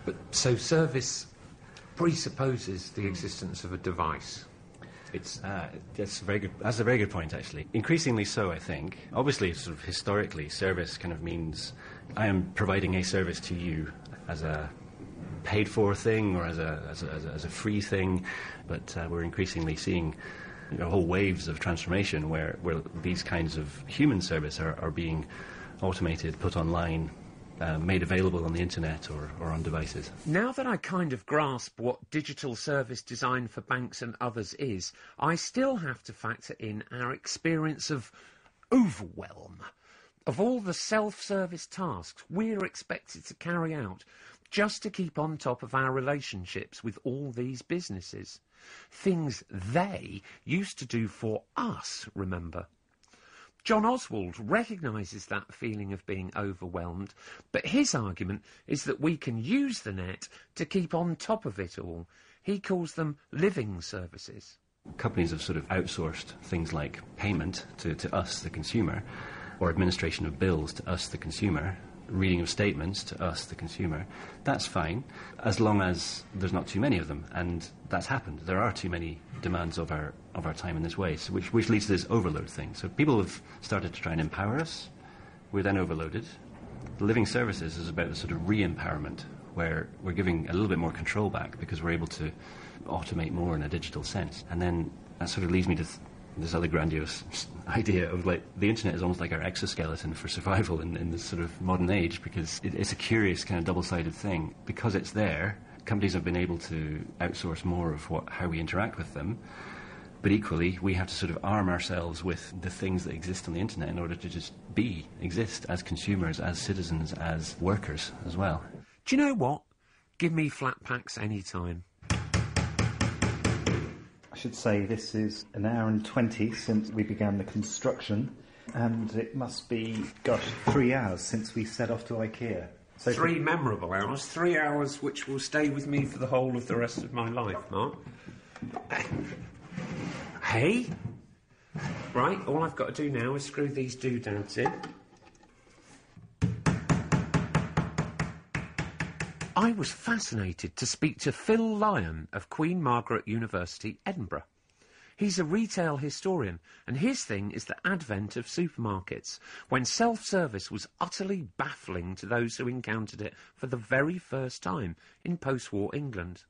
But so service presupposes the existence of a device. That's a very good point, actually. Increasingly so, I think. Obviously, sort of historically, service kind of means I am providing a service to you as a paid-for thing or as a free thing. But we're increasingly seeing whole waves of transformation where these kinds of human service are being automated, put online, made available on the internet or on devices. Now that I kind of grasp what digital service design for banks and others is, I still have to factor in our experience of overwhelm, of all the self-service tasks we're expected to carry out just to keep on top of our relationships with all these businesses. Things they used to do for us, remember. John Oswald recognises that feeling of being overwhelmed, but his argument is that we can use the net to keep on top of it all. He calls them living services. Companies have sort of outsourced things like payment to us, the consumer, or administration of bills to us, the consumer, reading of statements to us, the consumer. That's fine, as long as there's not too many of them, and that's happened. There are too many demands of our time in this way, so which leads to this overload thing. So people have started to try and empower us. We're then overloaded. The living services is about the sort of re-empowerment, where we're giving a little bit more control back because we're able to automate more in a digital sense. And then that sort of leads me to this other grandiose idea of like the internet is almost like our exoskeleton for survival in this sort of modern age, because it's a curious kind of double-sided thing. Because it's there, companies have been able to outsource more of how we interact with them, but equally we have to sort of arm ourselves with the things that exist on the internet in order to just exist as consumers, as citizens, as workers as well. Do you know what? Give me flat packs any time. I should say this is an hour and 20 since we began the construction, and it must be, 3 hours since we set off to IKEA. So 3 memorable hours, 3 hours which will stay with me for the whole of the rest of my life, Mark. Hey? Right, all I've got to do now is screw these doodads in. I was fascinated to speak to Phil Lyon of Queen Margaret University, Edinburgh. He's a retail historian, and his thing is the advent of supermarkets, when self-service was utterly baffling to those who encountered it for the very first time in post-war England.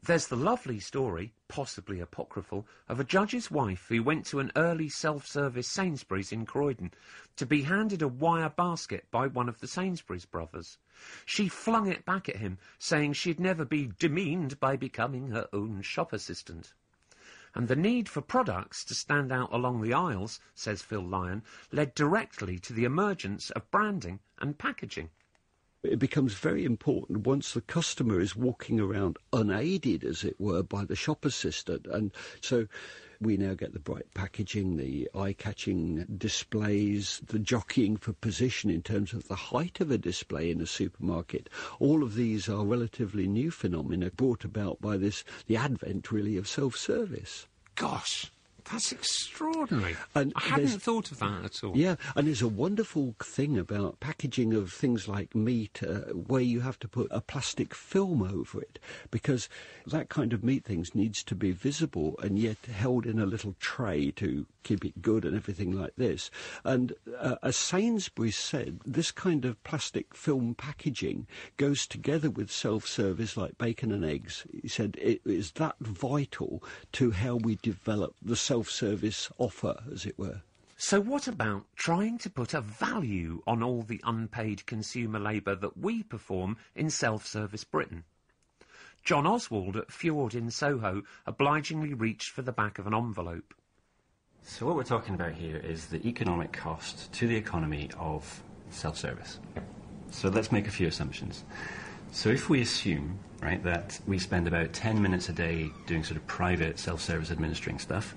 There's the lovely story, possibly apocryphal, of a judge's wife who went to an early self-service Sainsbury's in Croydon to be handed a wire basket by one of the Sainsbury's brothers. She flung it back at him, saying she'd never be demeaned by becoming her own shop assistant. And the need for products to stand out along the aisles, says Phil Lyon, led directly to the emergence of branding and packaging. It becomes very important once the customer is walking around unaided, as it were, by the shop assistant. And so we now get the bright packaging, the eye-catching displays, the jockeying for position in terms of the height of a display in a supermarket. All of these are relatively new phenomena brought about by the advent, really, of self-service. Gosh! That's extraordinary. And I hadn't thought of that at all. Yeah, and there's a wonderful thing about packaging of things like meat where you have to put a plastic film over it, because that kind of meat things needs to be visible and yet held in a little tray to keep it good and everything like this. And as Sainsbury's said, this kind of plastic film packaging goes together with self-service like bacon and eggs. He said it is that vital to how we develop the self-service offer, as it were. So what about trying to put a value on all the unpaid consumer labour that we perform in self-service Britain? John Oswald at Fjord in Soho obligingly reached for the back of an envelope. So what we're talking about here is the economic cost to the economy of self-service. So let's make a few assumptions. So if we assume, right, that we spend about 10 minutes a day doing sort of private self-service administering stuff,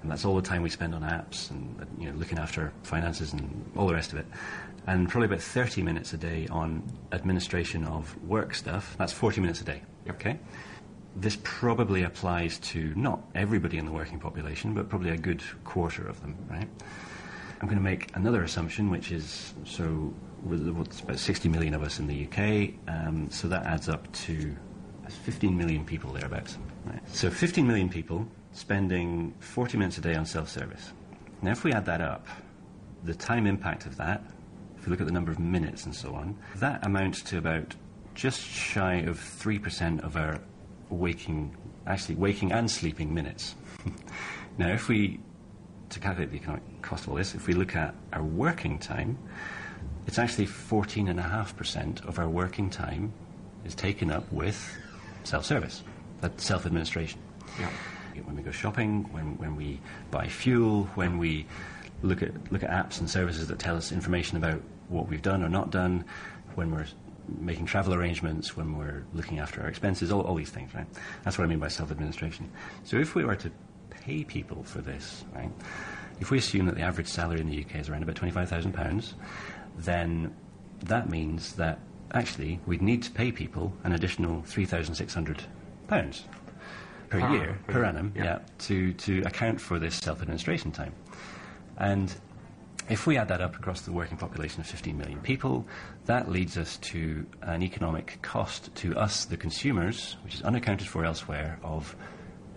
and that's all the time we spend on apps and looking after finances and all the rest of it, and probably about 30 minutes a day on administration of work stuff, that's 40 minutes a day, okay? This probably applies to not everybody in the working population, but probably a good quarter of them, right? I'm going to make another assumption, which is, so what's about 60 million of us in the UK, so that adds up to 15 million people thereabouts. Right? So 15 million people spending 40 minutes a day on self-service. Now, if we add that up, the time impact of that, if we look at the number of minutes and so on, that amounts to about just shy of 3% of our waking and sleeping minutes. Now, if we, to calculate the economic cost of all this, if we look at our working time, it's actually 14.5% of our working time is taken up with self-service, that's self-administration. Yeah. When we go shopping, when we buy fuel, when we look at apps and services that tell us information about what we've done or not done, when we're making travel arrangements, when we're looking after our expenses, all these things, right? That's what I mean by self-administration. So if we were to pay people for this, right, if we assume that the average salary in the UK is around about £25,000, then that means that actually we'd need to pay people an additional £3,600 per year, per annum, to account for this self-administration time. And if we add that up across the working population of 15 million people, that leads us to an economic cost to us, the consumers, which is unaccounted for elsewhere, of,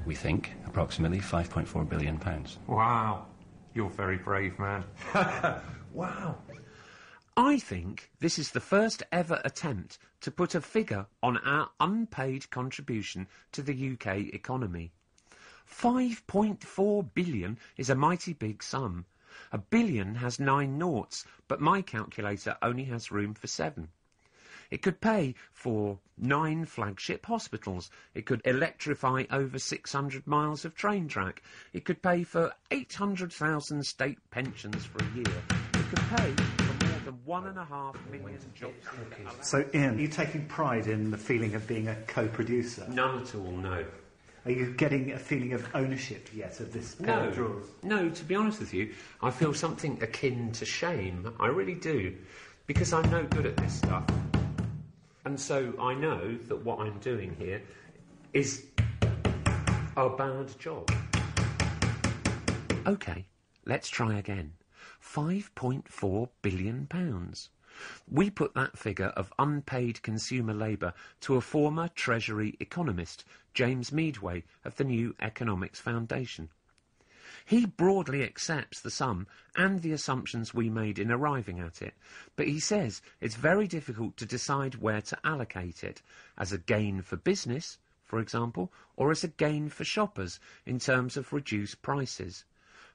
we think, approximately £5.4 billion. Wow. You're very brave, man. Wow. I think this is the first ever attempt to put a figure on our unpaid contribution to the UK economy. 5.4 billion is a mighty big sum. A billion has 9 noughts, but my calculator only has room for 7. It could pay for 9 flagship hospitals. It could electrify over 600 miles of train track. It could pay for 800,000 state pensions for a year. It could pay for more than 1.5 million jobs. So, Ian, are you taking pride in the feeling of being a co-producer? None at all, no. Are you getting a feeling of ownership yet of this pair of drawers? No, to be honest with you, I feel something akin to shame. I really do. Because I'm no good at this stuff. And so I know that what I'm doing here is a bad job. OK, let's try again. £5.4 billion. We put that figure of unpaid consumer labour to a former Treasury economist, James Meadway, of the New Economics Foundation. He broadly accepts the sum and the assumptions we made in arriving at it, but he says it's very difficult to decide where to allocate it, as a gain for business, for example, or as a gain for shoppers in terms of reduced prices.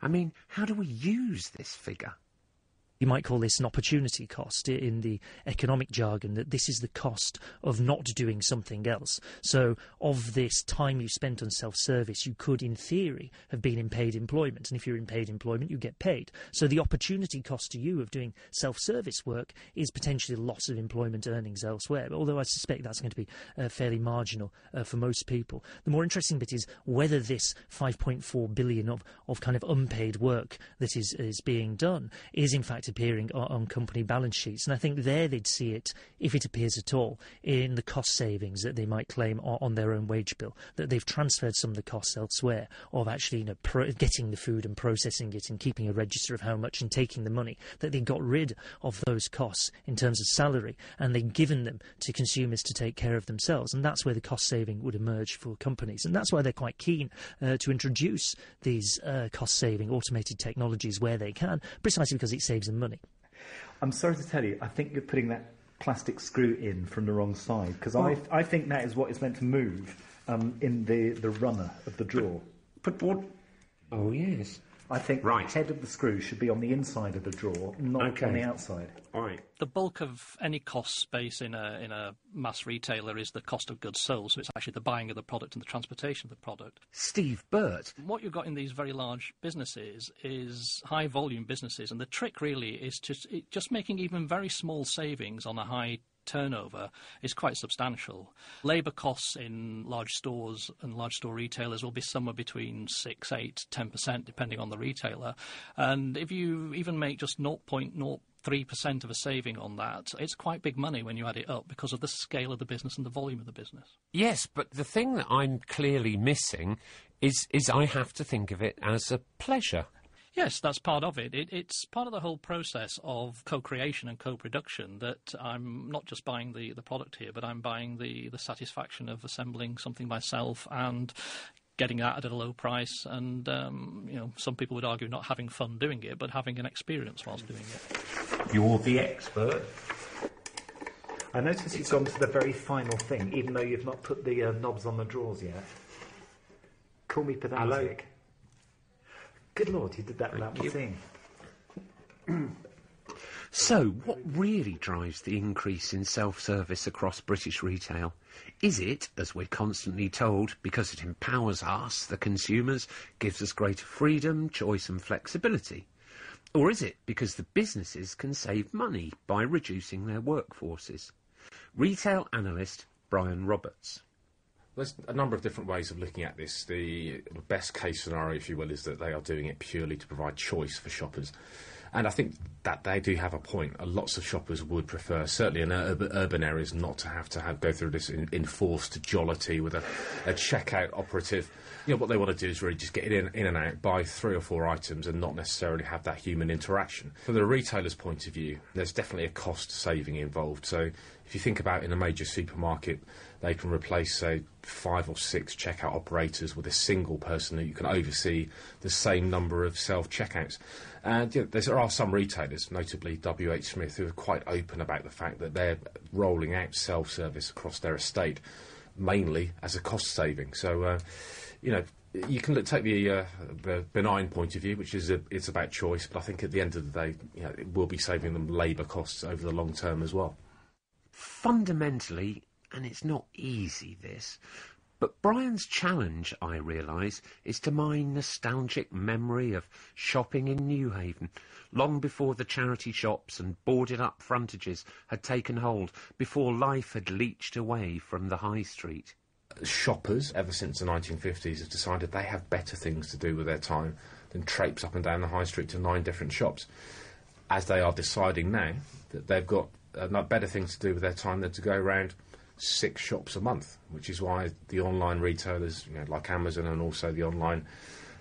I mean, how do we use this figure? You might call this an opportunity cost in the economic jargon, that this is the cost of not doing something else. So of this time you spent on self-service, you could, in theory, have been in paid employment. And if you're in paid employment, you get paid. So the opportunity cost to you of doing self-service work is potentially the loss of employment earnings elsewhere. Although I suspect that's going to be fairly marginal for most people. The more interesting bit is whether this 5.4 billion of kind of unpaid work that is being done is in fact appearing on company balance sheets. And I think there they'd see it, if it appears at all, in the cost savings that they might claim on their own wage bill, that they've transferred some of the costs elsewhere of actually getting the food and processing it and keeping a register of how much and taking the money, that they got rid of those costs in terms of salary and they've given them to consumers to take care of themselves. And that's where the cost saving would emerge for companies. And that's why they're quite keen to introduce these cost-saving automated technologies where they can, precisely because it saves them money. I'm sorry to tell you, I think you're putting that plastic screw in from the wrong side, because I think that is what is meant to move in the runner of the drawer. But what? Oh, yes. I think the head of the screw should be on the inside of the drawer, not on the outside. All right. The bulk of any cost space in a mass retailer is the cost of goods sold, so it's actually the buying of the product and the transportation of the product. Steve Burt. What you've got in these very large businesses is high-volume businesses, and the trick really is just making even very small savings on a high turnover is quite substantial. Labour costs in large stores and large store retailers will be somewhere between 6, 8, 10%, depending on the retailer. And if you even make just 0.03% of a saving on that, it's quite big money when you add it up because of the scale of the business and the volume of the business. Yes, but the thing that I'm clearly missing is I have to think of it as a pleasure. Yes, that's part of it. It's part of the whole process of co-creation and co-production, that I'm not just buying the product here, but I'm buying the satisfaction of assembling something myself and getting that at a low price. And, some people would argue not having fun doing it, but having an experience whilst doing it. You're the expert. I notice you've gone to the very final thing, even though you've not put the knobs on the drawers yet. Call me pedantic. Good Lord, you did that without me seeing. So, what really drives the increase in self-service across British retail? Is it, as we're constantly told, because it empowers us, the consumers, gives us greater freedom, choice and flexibility? Or is it because the businesses can save money by reducing their workforces? Retail analyst Brian Roberts. There's a number of different ways of looking at this. The best case scenario, if you will, is that they are doing it purely to provide choice for shoppers. And I think that they do have a point. Lots of shoppers would prefer, certainly in urban areas, not to have go through this enforced jollity with a checkout operative. What they want to do is really just get in and out, buy 3 or 4 items and not necessarily have that human interaction. From the retailer's point of view, there's definitely a cost saving involved. So if you think about in a major supermarket, they can replace, say, 5 or 6 checkout operators with a single person who can oversee the same number of self-checkouts. And there are some retailers, notably WH Smith, who are quite open about the fact that they're rolling out self-service across their estate, mainly as a cost saving. So, you can take the benign point of view, which is it's about choice, but I think at the end of the day, it will be saving them labour costs over the long term as well. Fundamentally, and it's not easy, this, but Brian's challenge, I realise, is to mine nostalgic memory of shopping in Newhaven, long before the charity shops and boarded-up frontages had taken hold, before life had leached away from the high street. Shoppers, ever since the 1950s, have decided they have better things to do with their time than traipse up and down the high street to 9 different shops, as they are deciding now that they've got better things to do with their time than to go around 6 shops a month, which is why the online retailers, like Amazon, and also the online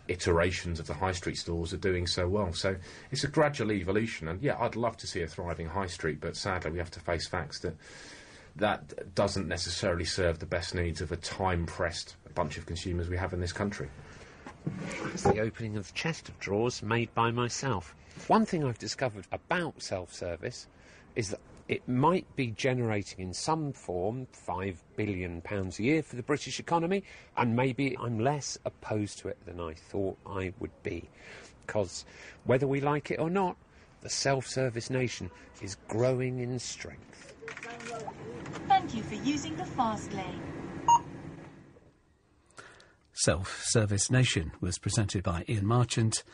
iterations of the high street stores are doing so well. So it's a gradual evolution, and I'd love to see a thriving high street, but sadly we have to face facts that doesn't necessarily serve the best needs of a time-pressed bunch of consumers we have in this country. That's the opening of the chest of drawers made by myself. One thing I've discovered about self-service is that it might be generating in some form £5 billion a year for the British economy, and maybe I'm less opposed to it than I thought I would be. Because whether we like it or not, the self-service nation is growing in strength. Thank you for using the fast lane. Self-Service Nation was presented by Ian Marchant